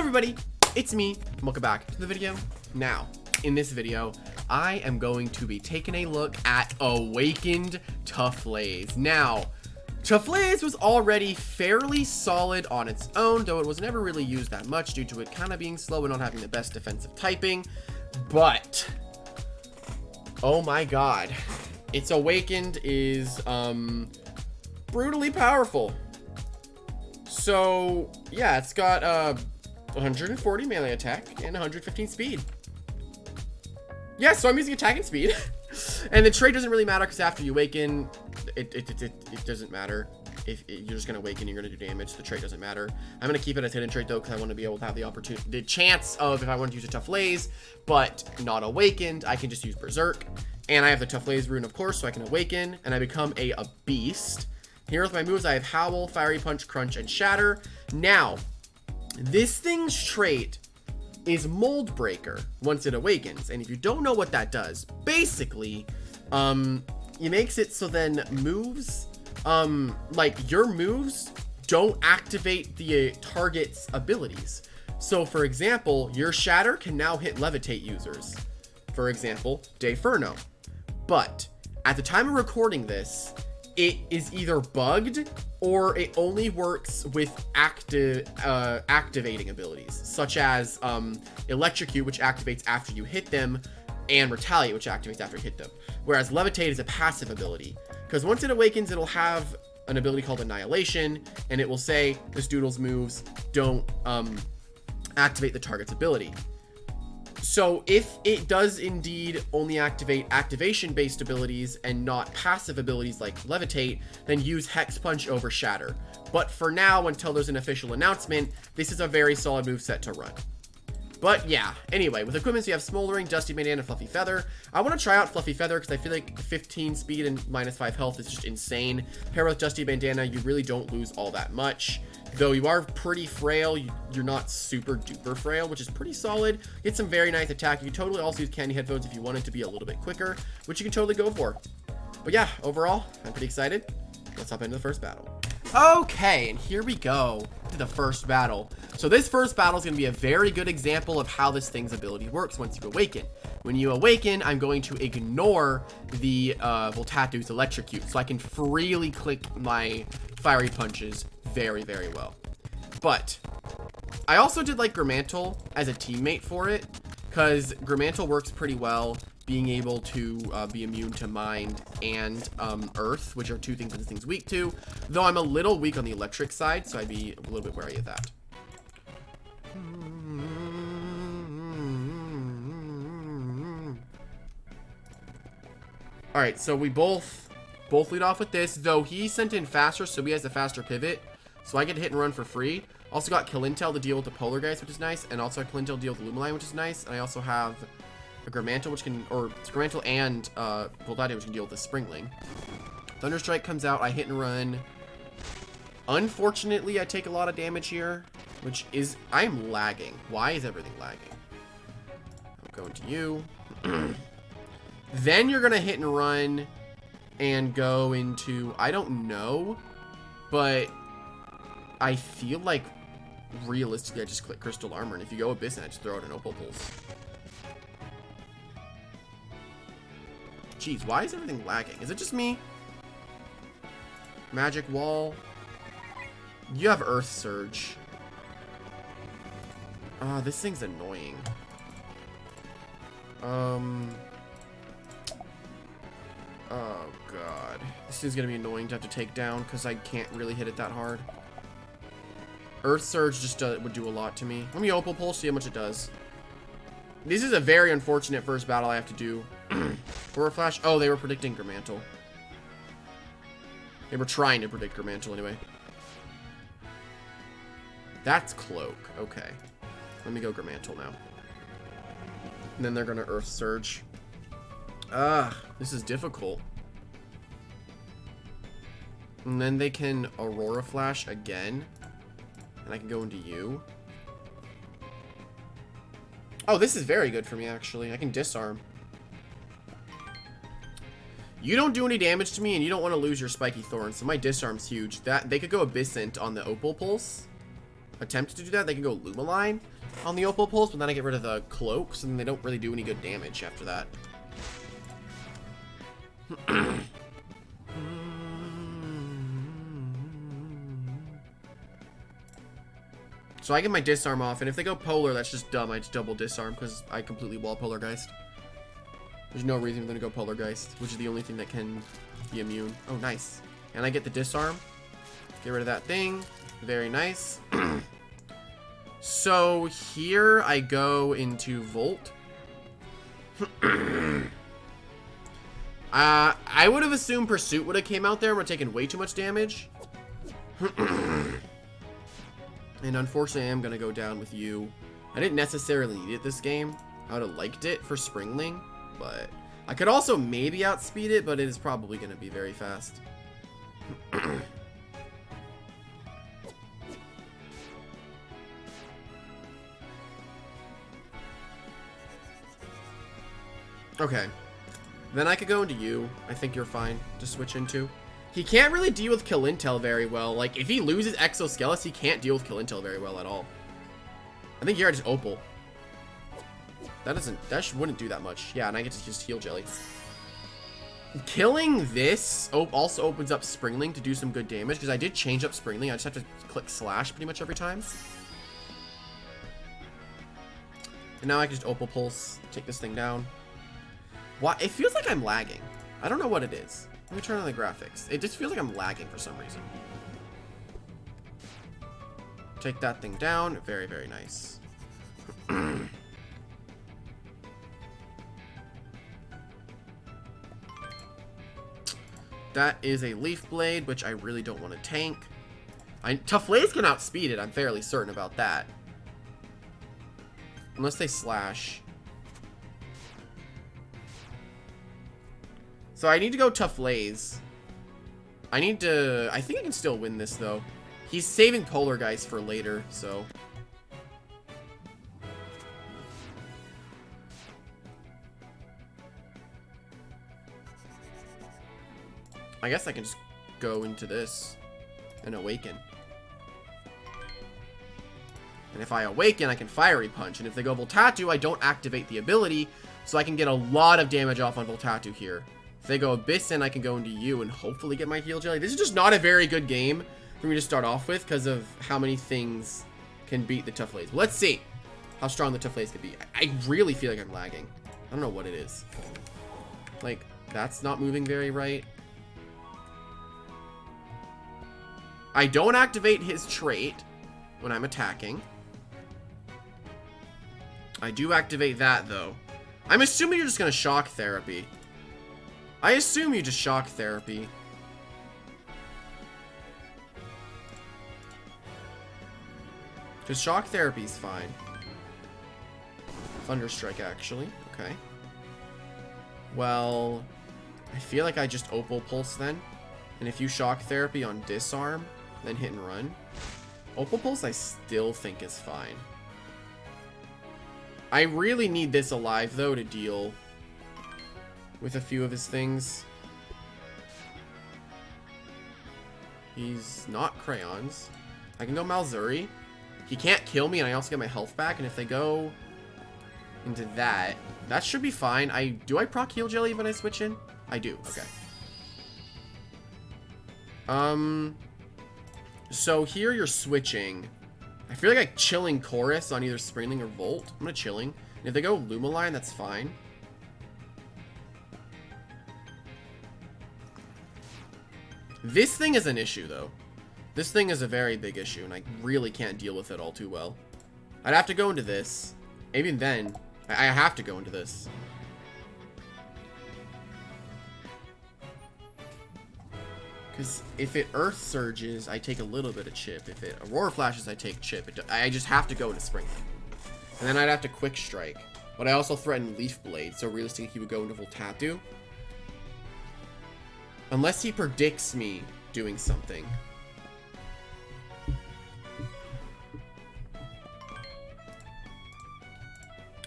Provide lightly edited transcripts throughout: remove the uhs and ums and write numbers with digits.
everybody, it's me. Welcome back to the video. Now, in this video, I am going to be taking a look at Awakened Tufflaze. Now, Toughlaze was already fairly solid on its own, though it was never really used that much due to it kind of being slow and not having the best defensive typing. But, oh my god, its Awakened is brutally powerful. So, yeah, it's got 140 melee attack and 115 speed. Yeah, so I'm using attack and speed. And the trait doesn't really matter because after you awaken, it doesn't matter. If you're just going to awaken, you're going to do damage. The trait doesn't matter. I'm going to keep it as hidden trait though because I want to be able to have the opportunity, the chance of if I want to use a Toughlaze, but not awakened, I can just use Berserk. And I have the Toughlaze rune, of course, so I can awaken and I become a beast. Here with my moves, I have Howl, Fiery Punch, Crunch, and Shatter. Now, this thing's trait is Mold Breaker once it awakens. And if you don't know what that does, basically, it makes it so then moves, like your moves don't activate the target's abilities. So for example, your Shatter can now hit Levitate users. For example, Dayferno. But at the time of recording this, it is either bugged or it only works with activating abilities, such as Electrocute, which activates after you hit them, and Retaliate, which activates after you hit them. Whereas Levitate is a passive ability, because once it awakens, it'll have an ability called Annihilation, and it will say this Doodle's moves don't activate the target's ability. So if it does indeed only activate activation-based abilities and not passive abilities like Levitate, then use Hex Punch over Shatter. But for now, until there's an official announcement, this is a very solid moveset to run. But yeah, anyway, with equipments we have Smoldering, Dusty Bandana, and Fluffy Feather. I want to try out Fluffy Feather because I feel like 15 speed and -5 health is just insane. Paired with Dusty Bandana, you really don't lose all that much. Though you are pretty frail, you're not super duper frail, which is pretty solid. Get some very nice attack. You can totally also use Candy Headphones if you wanted to be a little bit quicker, which you can totally go for. But yeah, overall, I'm pretty excited. Let's hop into the first battle. Okay, and here we go to the first battle. So this first battle is going to be a very good example of how this thing's ability works once you awaken. When you awaken, I'm going to ignore the Voltatu's Electrocute, so I can freely click my Fiery Punches very, very well. But I also did like Gramantle as a teammate for it, because Gramantle works pretty well, being able to be immune to Mind and Earth, which are two things that this thing's weak to, though I'm a little weak on the electric side, so I'd be a little bit wary of that. Alright, so we both lead off with this, though he sent in faster, so he has a faster pivot, so I get to hit and run for free. Also got Kill Intel to deal with the Polar Guys, which is nice, and also Kill Intel to deal with the Lumaline, which is nice, and I also have a Gramantle, which can, or it's Gramantle and Voltatu, which can deal with the Springling. Thunderstrike comes out, I hit and run. Unfortunately, I take a lot of damage here, which is, I'm lagging. Why is everything lagging? I'm going to you. Then you're gonna hit and run and go into, I don't know, but I feel like realistically I just click Crystal Armor, and if you go Abyss, I just throw out an Opal Pulse. Jeez, why is everything lagging? Is it just me? Magic Wall. You have Earth Surge. Ah, this thing's annoying. Oh god. This is gonna be annoying to have to take down because I can't really hit it that hard. Earth Surge just would do a lot to me. Let me Opal Pulse, see how much it does. This is a very unfortunate first battle I have to do. Aura Flash. Oh, they were predicting Gramantle. They were trying to predict Gramantle anyway. That's Cloak. Okay. Let me go Gramantle now. And then they're gonna Earth Surge. This is difficult. And then they can Aurora Flash again. And I can go into you. Oh, this is very good for me, actually. I can disarm. You don't do any damage to me, and you don't want to lose your Spiky Thorn, so my disarm's huge. That they could go Abyssant on the Opal Pulse. attempt to do that, they can go Lumaline on the Opal Pulse, but then I get rid of the cloaks, and they don't really do any good damage after that. So I get my disarm off, and if they go polar, that's just dumb. I just double disarm because I completely wall Polargeist. There's no reason for them to go Polargeist, which is the only thing that can be immune. Oh, nice. And I get the disarm. Get rid of that thing. Very nice. So here I go into Volt. I would have assumed Pursuit would have came out there and we're taking way too much damage. And unfortunately, I am going to go down with you. I didn't necessarily need it this game. I would have liked it for Springling, but I could also maybe outspeed it, but it is probably going to be very fast. Okay. Then I could go into you. I think you're fine to switch into. He can't really deal with Kill Intel very well. Like, if he loses Exoskeleton, he can't deal with Kill Intel very well at all. I think you're just Opal. That wouldn't do that much. Yeah, and I get to just heal Jelly. Killing this also opens up Springling to do some good damage, because I did change up Springling. I just have to click slash pretty much every time. And now I can just Opal Pulse, take this thing down. Why? It feels like I'm lagging. I don't know what it is. Let me turn on the graphics. It just feels like I'm lagging for some reason. Take that thing down. Very, very nice. That is a Leaf Blade, which I really don't want to tank. Toughlaze can outspeed it. I'm fairly certain about that. Unless they slash. So I need to go Toughlaze. I think I can still win this, though. He's saving Polargeist for later, so. I guess I can just go into this and awaken. And if I awaken, I can Fiery Punch. And if they go Voltatu, I don't activate the ability, so I can get a lot of damage off on Voltatu here. If they go Abyssin, I can go into you and hopefully get my Heal Jelly. This is just not a very good game for me to start off with because of how many things can beat the Tufflaze. Let's see how strong the Tufflaze could be. I really feel like I'm lagging. I don't know what it is. Like, that's not moving very right. I don't activate his trait when I'm attacking. I do activate that, though. I'm assuming you're just going to Shock Therapy. I assume you just Shock Therapy. Because Shock Therapy is fine. Thunderstrike, actually. Okay. Well, I feel like I just Opal Pulse then. And if you Shock Therapy on Disarm, then hit and run. Opal Pulse I still think is fine. I really need this alive, though, to deal with a few of his things. He's not Crayons. I can go Malzuri. He can't kill me, and I also get my health back. And if they go into that, that should be fine. Do I proc Heal Jelly when I switch in? I do. Okay. So here you're switching. I feel like chilling Chorus on either Springling or Volt. I'm gonna chilling. And if they go Lumaline, that's fine. This thing is an issue, though. This thing is a very big issue, and I really can't deal with it all too well. I'd have to go into this. Even then, I have to go into this. Because if it Earth Surges, I take a little bit of chip. If it Aurora Flashes, I take chip. I just have to go into Springling. And then I'd have to Quick Strike. But I also threaten Leaf Blade, so realistically he would go into Voltatu. Unless he predicts me doing something.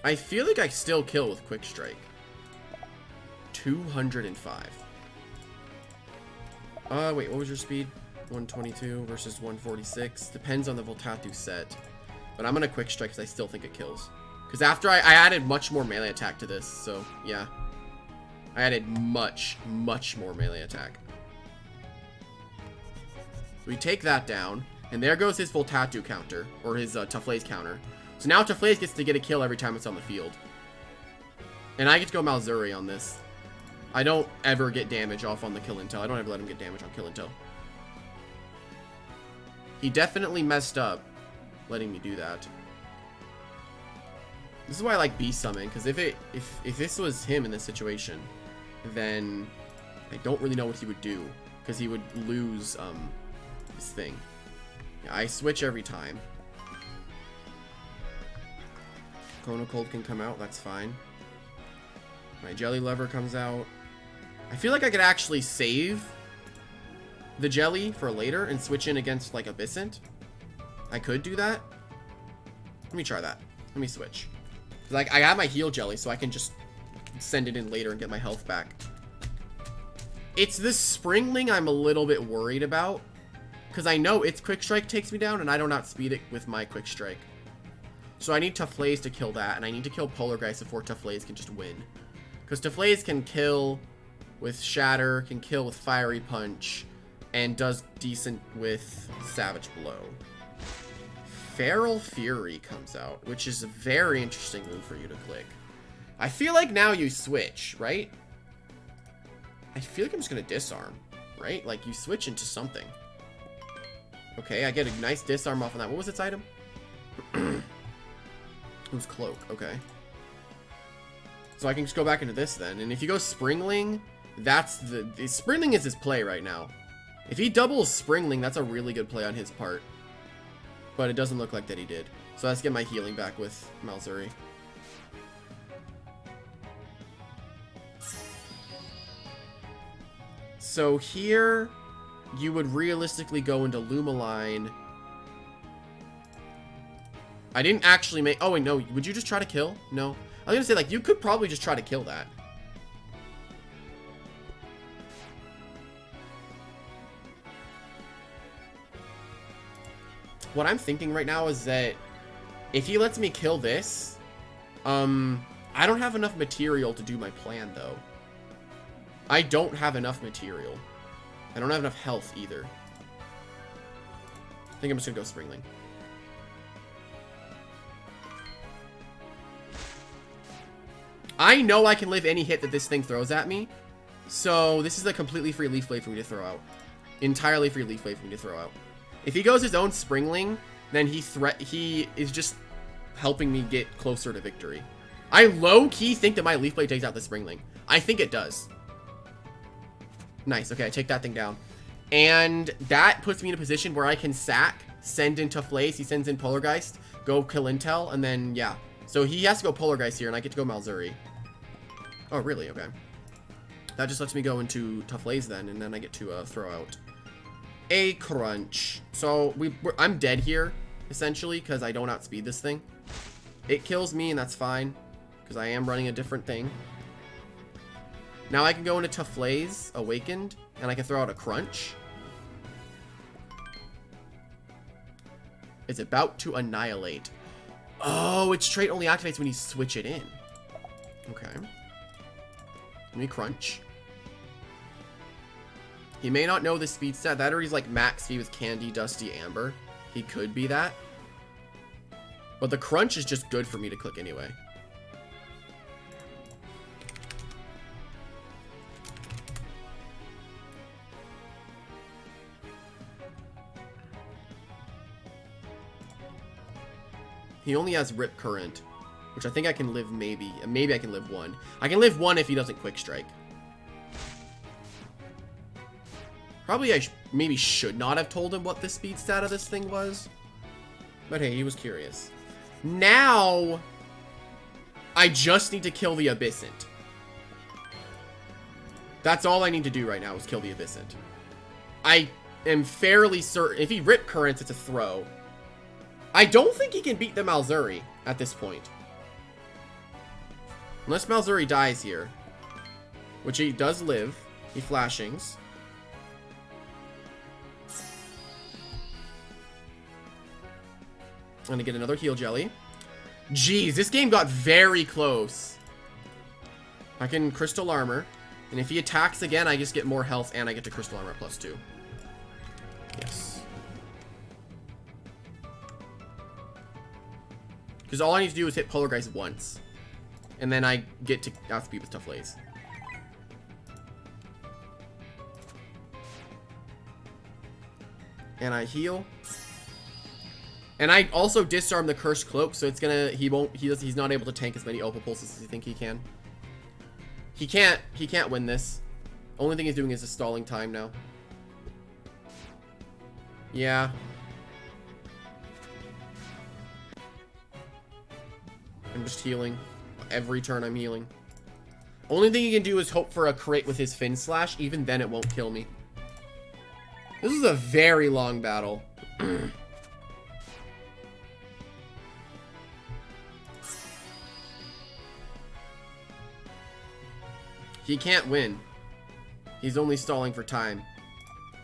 I feel like I still kill with Quick Strike. 205. Wait, what was your speed? 122 versus 146. Depends on the Voltatu set. But I'm going to quick strike because I still think it kills. Because after I added much more melee attack to this. So, yeah. I added much more melee attack. So we take that down. And there goes his Voltatu counter. Or his Tufflaze counter. So now Tufflaze gets to get a kill every time it's on the field. And I get to go Malzuri on this. I don't ever get damage off on the kill intel. I don't ever let him get damage on kill intel. He definitely messed up letting me do that. This is why I like Beast Summon, because if this was him in this situation, then I don't really know what he would do, because he would lose this thing. Yeah, I switch every time. Kona Cold can come out, that's fine. My Jelly Lever comes out. I feel like I could actually save the Jelly for later and switch in against like Abyssant. I could do that. Let me try that. Let me switch. Like I have my heal Jelly, so I can just send it in later and get my health back. It's this Springling I'm a little bit worried about, because I know its Quick Strike takes me down, and I don't outspeed it with my Quick Strike. So I need Toughlaze to kill that, and I need to kill Polargeist before Toughlaze can just win. Because Toughlaze can kill with Shatter, can kill with Fiery Punch, and does decent with Savage Blow. Feral Fury comes out, which is a very interesting move for you to click. I feel like now you switch, right? I feel like I'm just going to disarm, right? Like you switch into something. Okay, I get a nice disarm off of that. What was its item? It was Cloak, okay. So I can just go back into this then. And if you go Springling, that's the Springling is his play right now. If he doubles Springling, that's a really good play on his part. But it doesn't look like that he did. So let's get my healing back with Malzuri. So here, you would realistically go into Lumaline. I didn't actually make... Oh, wait, no. Would you just try to kill? No. I was going to say, like, you could probably just try to kill that. What I'm thinking right now is that if he lets me kill this, I don't have enough material to do my plan, though. I don't have enough material. I don't have enough health, either. I think I'm just gonna go Springling. I know I can live any hit that this thing throws at me, so this is a completely free Leaf Blade for me to throw out. Entirely free Leaf Blade for me to throw out. If he goes his own Springling, then he is just helping me get closer to victory. I low-key think that my Leaf Blade takes out the Springling. I think it does. Nice. Okay, I take that thing down. And that puts me in a position where I can sack, send in Toughlaze, he sends in Polargeist, go kill Intel, and then, yeah. So he has to go Polargeist here, and I get to go Malzuri. Oh, really? Okay. That just lets me go into Toughlaze then, and then I get to throw out a Crunch. So I'm dead here, essentially, because I don't outspeed this thing. It kills me, and that's fine, because I am running a different thing. Now I can go into Toughlaze, Awakened, and I can throw out a Crunch. It's about to Annihilate. Oh, its trait only activates when you switch it in. Okay. Let me Crunch. He may not know the speed stat. That or he's like max speed with Candy, Dusty, Amber. He could be that. But the Crunch is just good for me to click anyway. He only has Rip Current, which I think I can live maybe. Maybe I can live one. I can live one if he doesn't Quick Strike. Probably I maybe should not have told him what the speed stat of this thing was. But hey, he was curious. Now, I just need to kill the Abyssant. That's all I need to do right now is kill the Abyssant. I am fairly certain. If he Rip Currents, it's a throw. I don't think he can beat the Malzuri at this point. Unless Malzuri dies here. Which he does live. He Flashings. I'm gonna get another heal jelly. Jeez, this game got very close. I can crystal armor. And if he attacks again, I just get more health and I get to crystal armor +2. Yes. Because all I need to do is hit Polargeist once. And then I get to outspeed with Tufflaze. And I heal. And I also disarm the Cursed Cloak, so it's gonna he's not able to tank as many Opal Pulses as you think he can. He can't win this. Only thing he's doing is a stalling time now. Yeah. I'm just healing. Every turn I'm healing. Only thing he can do is hope for a crit with his Fin Slash. Even then it won't kill me. This is a very long battle. He can't win. He's only stalling for time.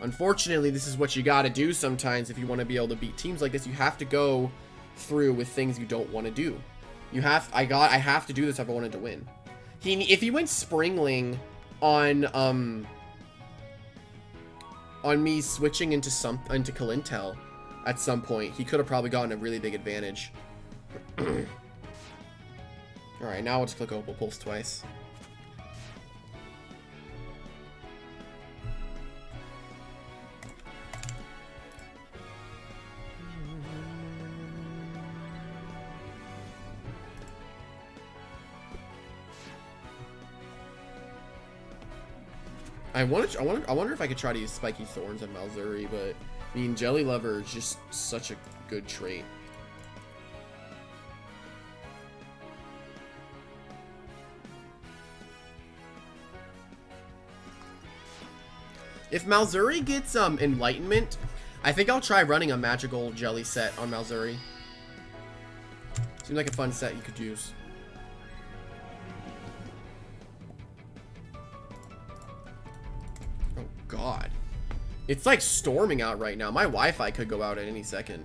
Unfortunately, this is what you gotta do sometimes if you want to be able to beat teams like this. You have to go through with things you don't want to do. I have to do this if I wanted to win. If he went Springling on me switching into Kalintel at some point, he could have probably gotten a really big advantage. Alright, now I'll just click Opal Pulse twice. I wonder if I could try to use Spiky Thorns on Malzuri, but I mean, Jelly Lover is just such a good trait. If Malzuri gets Enlightenment, I think I'll try running a magical jelly set on Malzuri. Seems like a fun set you could use. God, it's like storming out right now. My Wi-Fi could go out at any second.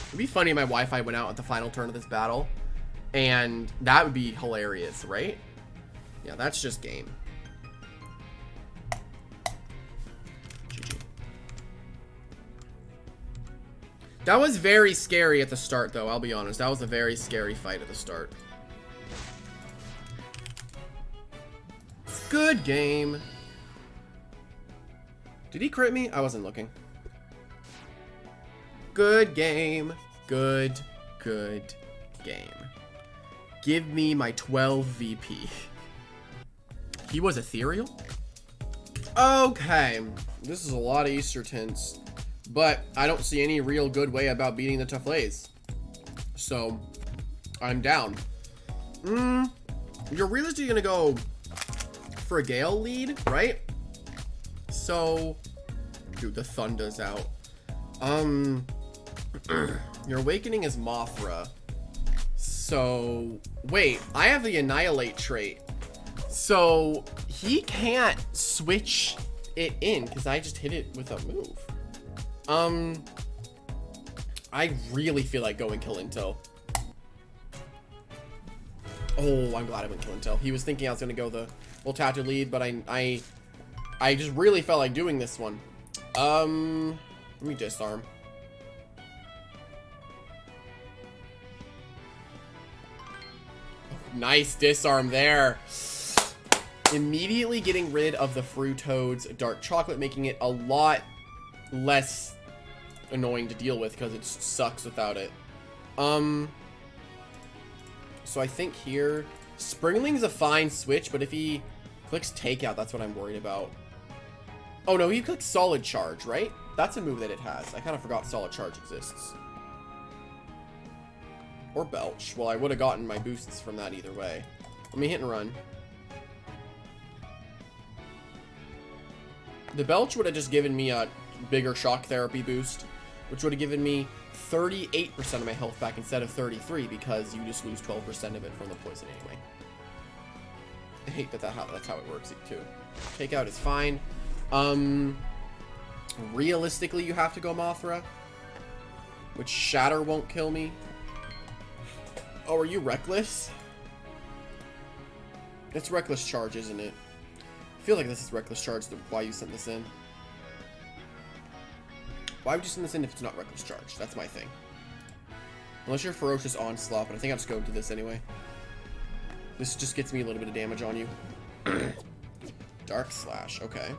It'd be funny if my Wi-Fi went out at the final turn of this battle, and that would be hilarious, right? Yeah, that's just game. GG. That was very scary at the start, though. I'll be honest. That was a very scary fight at the start. Good game. Did he crit me? I wasn't looking. Good game. Good game. Give me my 12 VP. He was ethereal? Okay. This is a lot of Easter tints. But I don't see any real good way about beating the Toughlaze. So, I'm down. You're realistically gonna go for a Gale lead, right? So, dude, the Thunder's out. Your Awakening is Mothra. So, wait, I have the Annihilate trait. So, he can't switch it in because I just hit it with a move. I really feel like going Kalintel. Oh, I'm glad I went Kalintel. He was thinking I was gonna go the Tattoo lead, but I just really felt like doing this one. Let me disarm. Oh, nice disarm there. Immediately getting rid of the Fruitoad's Dark Chocolate, making it a lot less annoying to deal with because it sucks without it. So I think here Springling's a fine switch, but if he clicks Takeout, that's what I'm worried about. Oh no, he clicked Solid Charge, right? That's a move that it has. I kind of forgot Solid Charge exists. Or Belch. Well, I would have gotten my boosts from that either way. Let me hit and run. The Belch would have just given me a bigger shock therapy boost, which would have given me 38% of my health back instead of 33 because you just lose 12% of it from the poison anyway. I hate that that's how it works too. Takeout is fine. Realistically, you have to go Mothra. Which Shatter won't kill me. Oh, are you Reckless? It's Reckless Charge, isn't it? I feel like this is Reckless Charge, why you sent this in. Why would you send this in if it's not Reckless Charge? That's my thing. Unless you're Ferocious Onslaught, but I think I'll just go into this anyway. This just gets me a little bit of damage on you. Dark Slash, okay.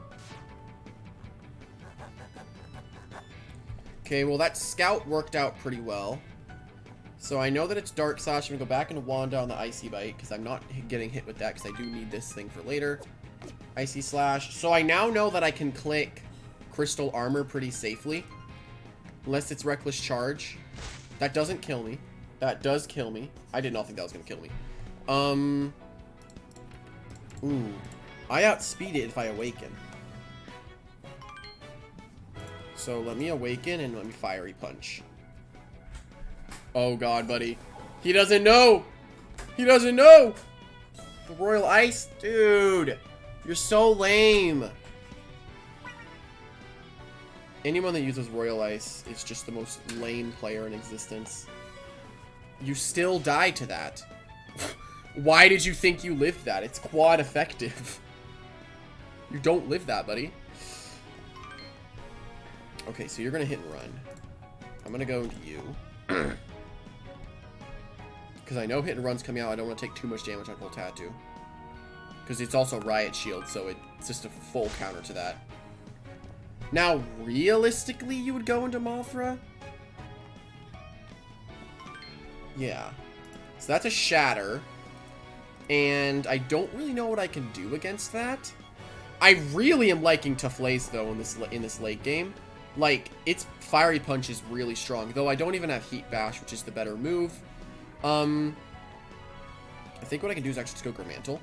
Okay, well that Scout worked out pretty well. So I know that it's Dark Slash. I'm going to go back into Wanda on the Icy Bite, because I'm not getting hit with that, because I do need this thing for later. Icy Slash. So I now know that I can click Crystal Armor pretty safely. Unless it's Reckless Charge. That doesn't kill me. That does kill me. I did not think that was going to kill me. Ooh. I outspeed it if I awaken. So let me awaken and let me Fiery Punch. Oh god, buddy. He doesn't know! He doesn't know! The Royal Ice? Dude! You're so lame! Anyone that uses Royal Ice is just the most lame player in existence. You still die to that. Why did you think you lived that? It's quad effective. You don't live that, buddy. Okay, so you're gonna hit and run. I'm gonna go into you. Because I know hit and run's coming out. I don't want to take too much damage on Full Tattoo. Because it's also Riot Shield, so it's just a full counter to that. Now, realistically, you would go into Mothra? Yeah. So that's a Shatter. And I don't really know what I can do against that. I really am liking Tufflaze, though, in this late game. Like, its Fiery Punch is really strong. Though I don't even have Heat Bash, which is the better move. I think what I can do is actually just go Gramantle.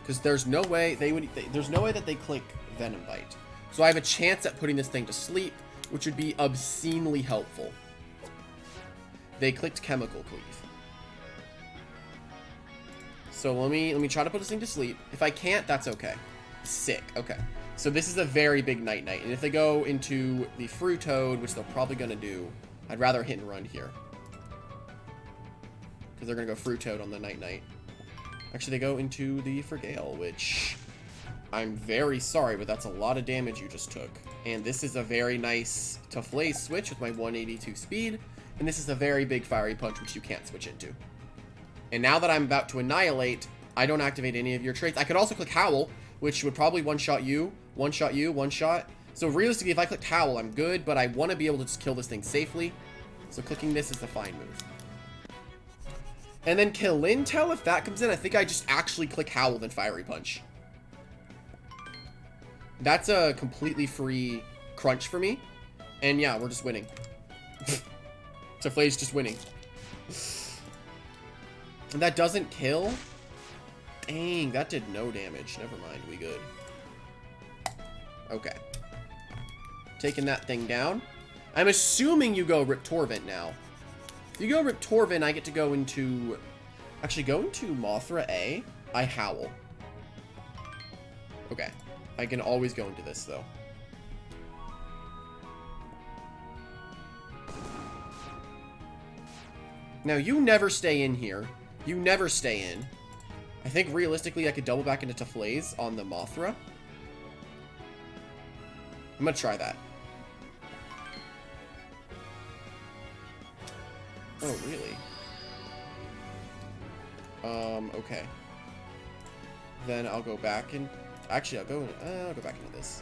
Because there's no way there's no way that they click Venom Bite. So I have a chance at putting this thing to sleep, which would be obscenely helpful. They clicked Chemical Cleave. So let me try to put this thing to sleep. If I can't, that's okay. Sick. Okay. So this is a very big Night-Night. And if they go into the Fruitoad, which they're probably going to do, I'd rather hit and run here. Because they're going to go Fruitoad on the Night-Night. Actually, they go into the Fragale, which I'm very sorry, but that's a lot of damage you just took. And this is a very nice Tufflaze switch with my 182 speed. And this is a very big Fiery Punch, which you can't switch into. And now that I'm about to Annihilate, I don't activate any of your traits. I could also click Howl, which would probably one-shot you, one-shot you, one-shot. So realistically, if I clicked Howl, I'm good, but I want to be able to just kill this thing safely. So clicking this is the fine move. And then Kill Intel, if that comes in, I think I just actually click Howl, then Fiery Punch. That's a completely free crunch for me. And yeah, we're just winning. Tufflaze just winning. And that doesn't kill? Dang, that did no damage. Never mind, we good. Okay. Taking that thing down. I'm assuming you go Rip Torvent now. If you go Rip Torvent, I get to go into... Actually, go into Mothra A. I Howl. Okay. I can always go into this, though. Now, you never stay in here. You never stay in. I think, realistically, I could double back into Tufflaze on the Mothra. I'm gonna try that. Oh, really? Okay. Then I'll go back and... Actually, I'll go back into this.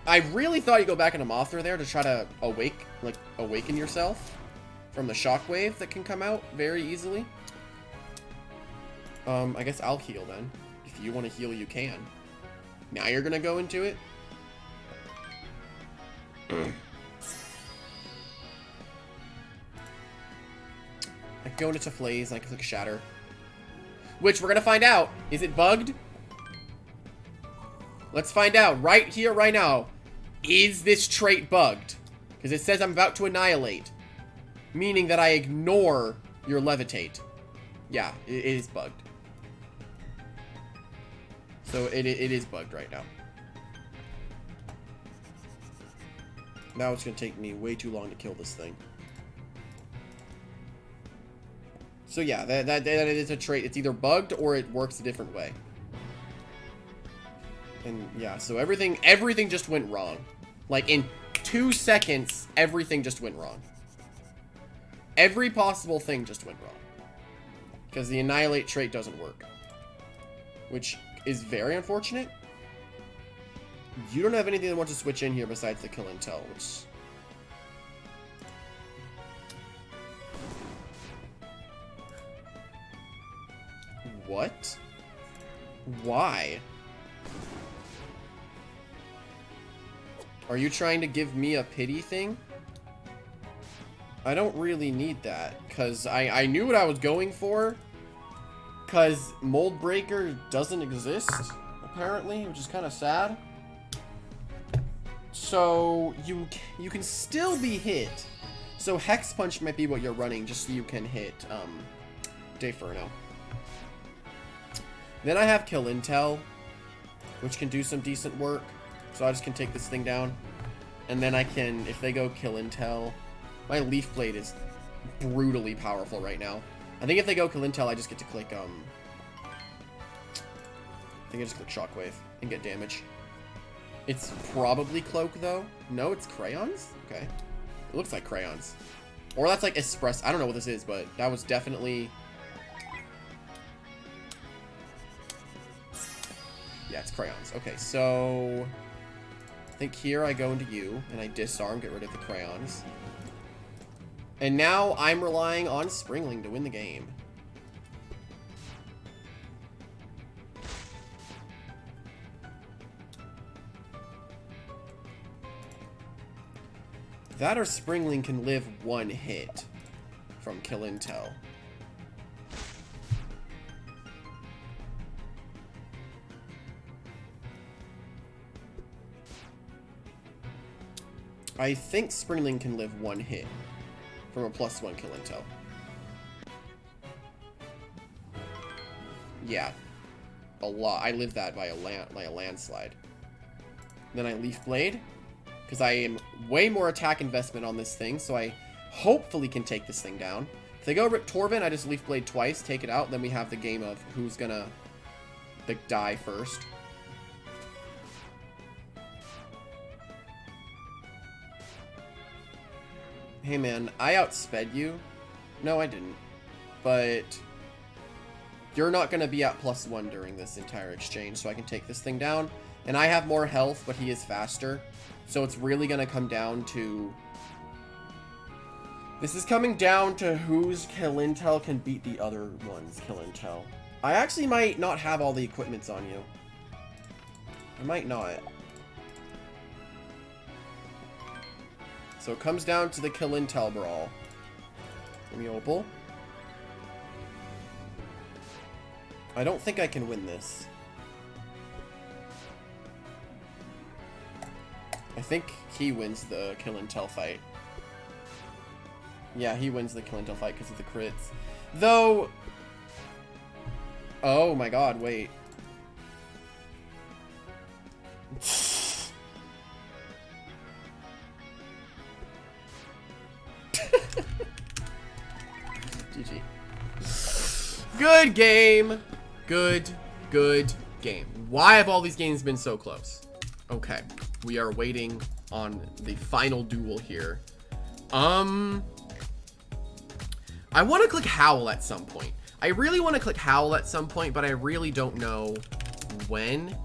I really thought you'd go back into Mothra there to try to awaken yourself from the shockwave that can come out very easily. I guess I'll heal then. If you want to heal, you can. Now you're gonna go into it? I can go into Tufflaze and I can click Shatter. Which we're gonna find out. Is it bugged? Let's find out right here, right now. Is this trait bugged? Because it says I'm about to Annihilate. Meaning that I ignore your Levitate. Yeah, it is bugged. So it is bugged right now. Now it's going to take me way too long to kill this thing. So yeah, that is a trait. It's either bugged or it works a different way. And yeah, so everything just went wrong. Like in 2 seconds, everything just went wrong. Every possible thing just went wrong. Because the Annihilate trait doesn't work. Which is very unfortunate. You don't have anything that wants to switch in here besides the Kill Intel, which... What? Why? Are you trying to give me a pity thing? I don't really need that, because I knew what I was going for. Because Mold Breaker doesn't exist, apparently, which is kind of sad. So, you can still be hit. So, Hex Punch might be what you're running, just so you can hit, Dayferno. Then I have Kill Intel, which can do some decent work. So I just can take this thing down. And then I can, if they go Kill Intel, my Leaf Blade is brutally powerful right now. I think if they go Kill Intel, I just get to click, I think I just click Shockwave and get damage. It's probably Cloak, though. No, it's Crayons? Okay. It looks like Crayons. Or that's like Espresso. I don't know what this is, but that was definitely... Yeah, it's Crayons. Okay, so... I think here I go into you, and I disarm, get rid of the Crayons. And now I'm relying on Springling to win the game. That or Springling can live 1 hit from Kill Intel. I think Springling can live 1 hit from a +1 Kill Intel. Yeah. A lot. I live that by a landslide. Then I Leaf Blade, because I am way more attack investment on this thing, so I hopefully can take this thing down. If they go Rip Torvin, I just Leaf Blade twice, take it out, then we have the game of who's gonna die first. Hey man, I outsped you. No, I didn't. But you're not going to be at +1 during this entire exchange, so I can take this thing down. And I have more health, but he is faster. So it's really going to come down to... This is coming down to whose Kill Intel can beat the other one's Kill Intel. I actually might not have all the equipments on you. I might not. So it comes down to the Kill Intel brawl. Give me Opal. I don't think I can win this. I think he wins the Kill Intel fight. Yeah, he wins the Kill Intel fight because of the crits. Though... Oh my god, wait. GG. Good game. Good game. Why have all these games been so close? Okay. We are waiting on the final duel here. I want to click Howl at some point. I really want to click Howl at some point, but I really don't know when.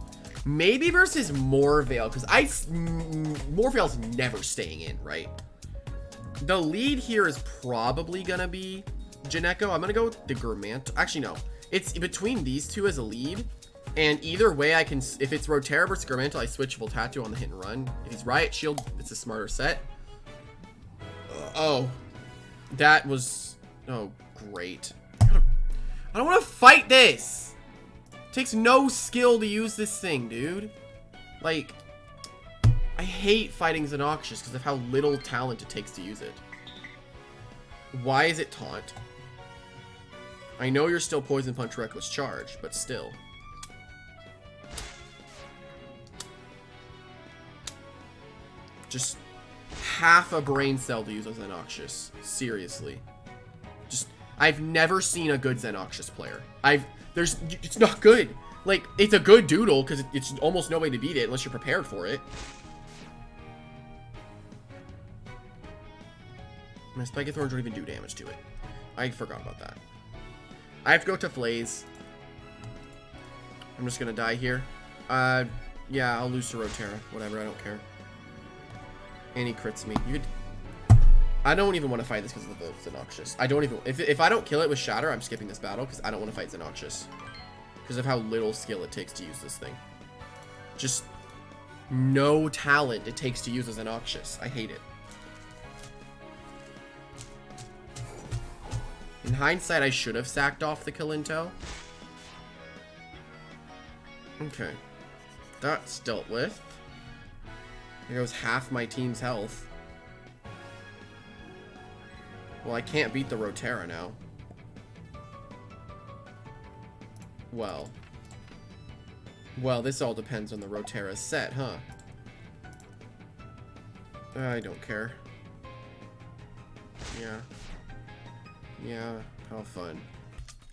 Maybe versus Morvale, because Morvale's never staying in, right? The lead here is probably gonna be Janeko. I'm gonna go with the Gormanto. Actually, no. It's between these two as a lead. And either way, I can... If it's Rotera versus Gormanto, I switch Voltato on the hit and run. If he's Riot Shield, it's a smarter set. Oh. That was... Oh, great. I don't want to fight this! It takes no skill to use this thing, dude. Like... I hate fighting Xenoxus because of how little talent it takes to use it. Why is it taunt? I know you're still Poison Punch Reckless Charge, but still. Just half a brain cell to use as Xenoxious. Seriously. Just, I've never seen a good Xenoxious player. It's not good. Like, it's a good doodle, because it's almost no way to beat it unless you're prepared for it. My Spiky Thorns don't even do damage to it. I forgot about that. I have to go Tufflaze. I'm just gonna die here. Yeah, I'll lose to Rotera. Whatever, I don't care. And he crits me. I don't even want to fight this because of the Xenoxious. I don't even... If I don't kill it with Shatter, I'm skipping this battle because I don't want to fight Xenoxious. Because of how little skill it takes to use this thing. Just no talent it takes to use a Xenoxious. I hate it. In hindsight, I should have sacked off the Kalinto. Okay. That's dealt with. There goes half my team's health. Well, I can't beat the Rotera now. Well, this all depends on the Rotera's set, huh? I don't care. Yeah, how fun.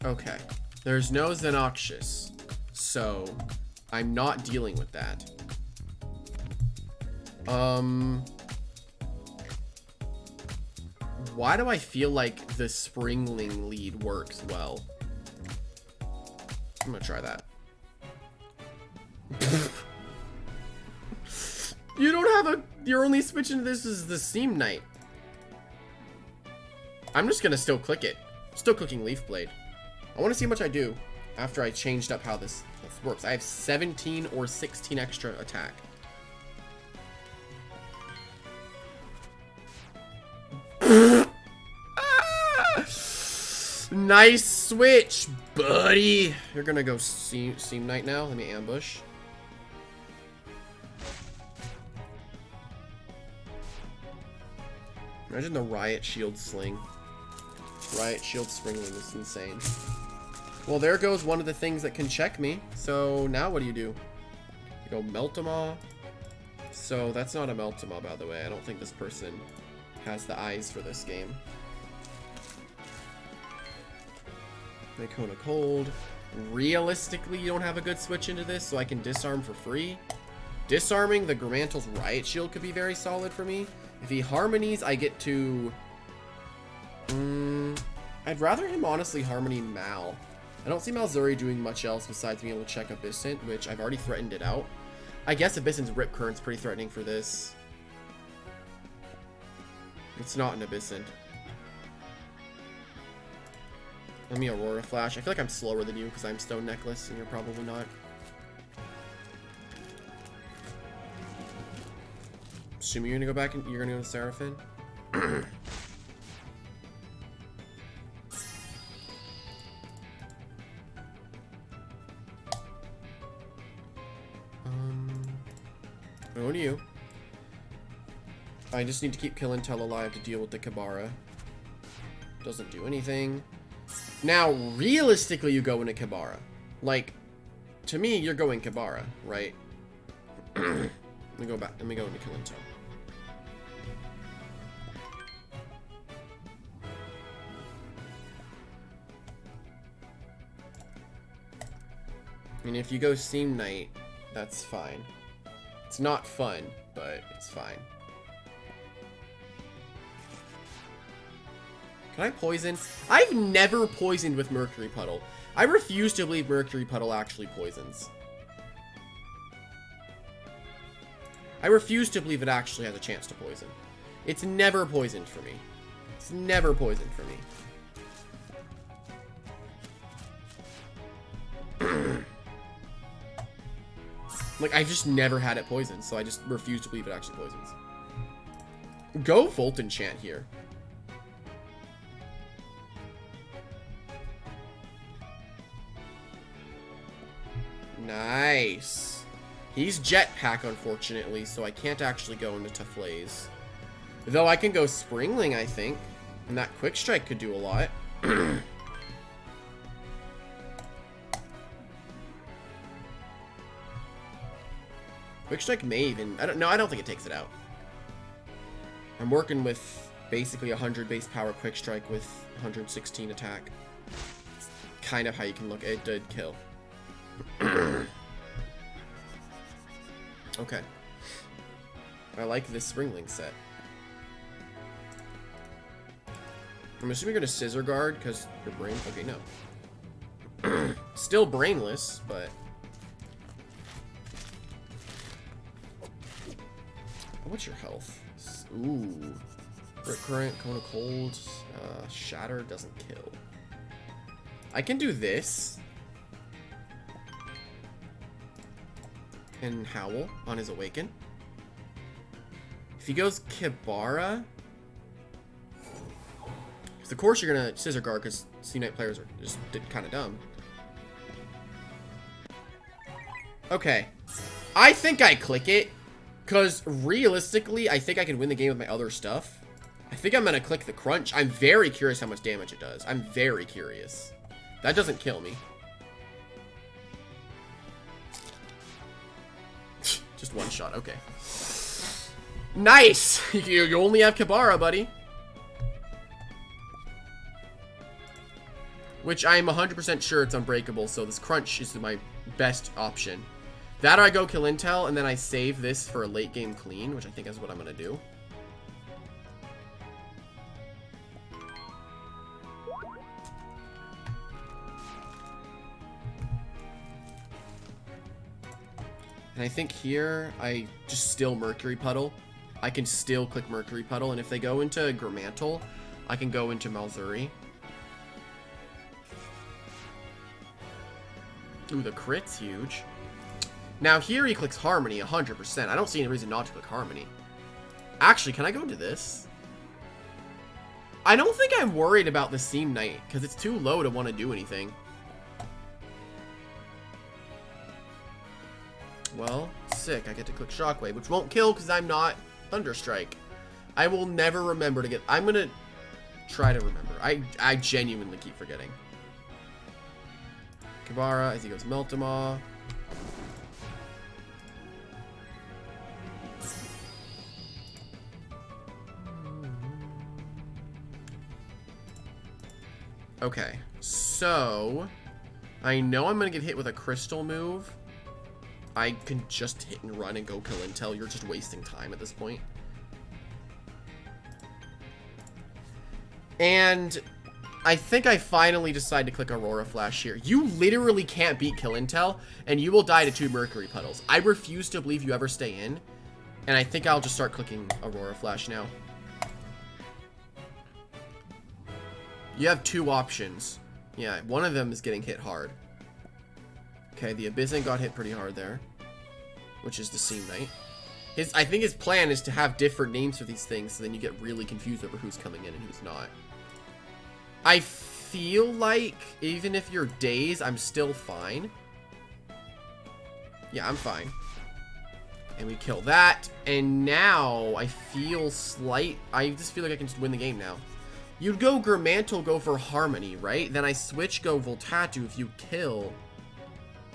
Okay, there's no Xenoxious, so I'm not dealing with that. Why do I feel like the Springling lead works well? I'm gonna try that. You don't have your only switch into this is the Seam Knight. I'm just gonna still click it. Still clicking Leaf Blade. I want to see how much I do after I changed up how this works. I have 17 or 16 extra attack. Nice switch, buddy. You're gonna go Seam Knight now. Let me ambush. Imagine the Riot Shield Sling. Riot Shield Springling is insane. Well, there goes one of the things that can check me. So now what do? You go Meltamaw. So that's not a Meltamaw, by the way. I don't think this person has the eyes for this game. Icona Cold. Realistically, you don't have a good switch into this, so I can disarm for free. Disarming the Gramantel's Riot Shield could be very solid for me. If he Harmonies, I get to... I'd rather him honestly Harmony Mal. I don't see Malzuri doing much else besides being able to check Abyssint, which I've already threatened it out. I guess Abyssint's Rip Current's pretty threatening for this. It's not an Abyssint. Let me Aurora Flash. I feel like I'm slower than you because I'm Stone Necklace and you're probably not. Assuming you're gonna go back and you're gonna go to Seraphine. Going to you. I just need to keep Kalintel alive to deal with the Kabara. Doesn't do anything. Now, realistically, you go into Kabara. Like, to me, you're going Kabara, right? Let me go back. Let me go into Kalintel. And if you go Seam Knight, that's fine. It's not fun, but it's fine. Can I poison? I've never poisoned with Mercury Puddle. I refuse to believe Mercury Puddle actually poisons. I refuse to believe it actually has a chance to poison. It's never poisoned for me. It's never poisoned for me. Like, I've just never had it poisoned, so I just refuse to believe it actually poisons. Go Volt Enchant here. Nice. He's Jetpack, unfortunately, so I can't actually go into Tufflaze. Though I can go Springling, I think. And that Quick Strike could do a lot. Quick Strike may even... I don't think it takes it out. I'm working with basically 100 base power quick strike with 116 attack. It's kind of how you can look. It did kill. Okay. I like this Springling set. I'm assuming you're gonna Scissor Guard because your brain. Okay, no. Still brainless, but. What's your health? Ooh. Brick Current, Cone of Cold, Shatter doesn't kill. I can do this. And Howl on his Awaken. If he goes Kibara. Of course you're gonna Scissor Guard because C-Knight players are just kind of dumb. Okay. I think I click it. Because realistically, I think I can win the game with my other stuff. I think I'm going to click the Crunch. I'm very curious how much damage it does. I'm very curious. That doesn't kill me. Just one shot. Okay. Nice! You only have Kibara, buddy. Which I'm 100% sure it's unbreakable, so this Crunch is my best option. That or I go kill Intel, and then I save this for a late game clean, which I think is what I'm going to do. And I think here, I just still Mercury Puddle. I can still click Mercury Puddle, and if they go into Gramantle, I can go into Malzuri. Ooh, the crit's huge. Now here he clicks Harmony 100%. I don't see any reason not to click Harmony. Actually, can I go into this? I don't think I'm worried about the Seam Knight because it's too low to want to do anything. Well, sick. I get to click Shockwave, which won't kill because I'm not Thunderstrike. I will never remember to get... I'm going to try to remember. I genuinely keep forgetting. Kibara as he goes Meltamaw. Okay, so I know I'm gonna get hit with a crystal move. I can just hit and run and go kill Intel. You're just wasting time at this point. And I think I finally decide to click Aurora Flash here. You literally can't beat Kill Intel, and you will die to 2 Mercury Puddles. I refuse to believe you ever stay in, and I think I'll just start clicking Aurora Flash now. You have 2 options. Yeah, one of them is getting hit hard. Okay, the Abyssant got hit pretty hard there, which is the Seam Knight. I think his plan is to have different names for these things, so then you get really confused over who's coming in and who's not. I feel like, even if you're dazed, I'm still fine. Yeah, I'm fine. And we kill that, and now I feel I just feel like I can just win the game now. You'd go Gramantle, go for Harmony, right? Then I switch, go Voltatu if you kill.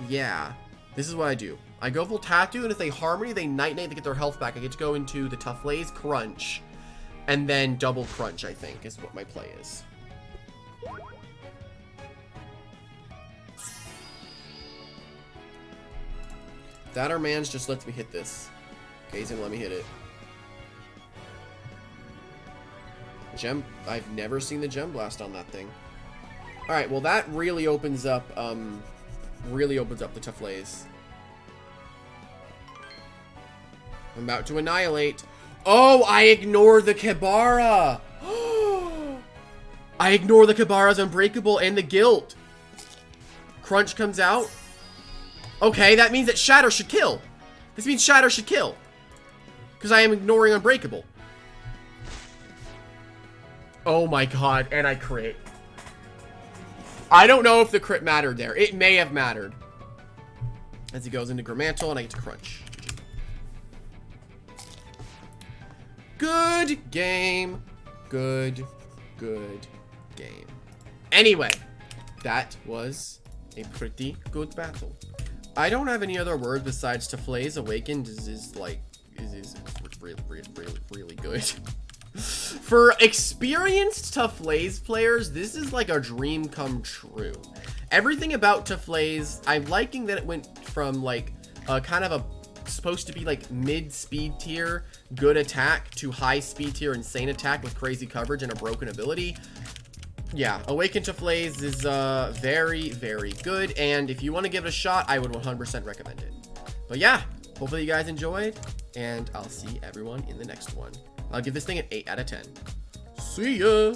Yeah. This is what I do. I go Voltatu, and if they Harmony, they Night to get their health back. I get to go into the Tufflaze, Crunch, and then double Crunch, I think, is what my play is. That or Mans just lets me hit this. Okay, he's gonna let me hit it. Gem, I've never seen the Gem Blast on that thing. Alright, well that really opens up the Tufflaze. I'm about to annihilate. Oh, I ignore the Kibara! I ignore the Kibara's Unbreakable and the Guilt. Crunch comes out. Okay, that means that Shatter should kill. This means Shatter should kill. Because I am ignoring Unbreakable. Oh my god, and I crit. I don't know if the crit mattered there. It may have mattered. As he goes into Gramantle, and I get to Crunch. Good game. Good game. Anyway, that was a pretty good battle. I don't have any other words besides Toughlaze Awakened is really good. For experienced Toughlaze players, this is like a dream come true. Everything about Toughlaze, I'm liking that it went from like kind of a supposed to be like mid speed tier good attack to high speed tier insane attack with crazy coverage and a broken ability. Yeah, Awakened Tufflaze is very, very good, and if you want to give it a shot, I would 100% recommend it. But yeah, hopefully you guys enjoyed, and I'll see everyone in the next one. I'll give this thing an 8 out of 10. See ya!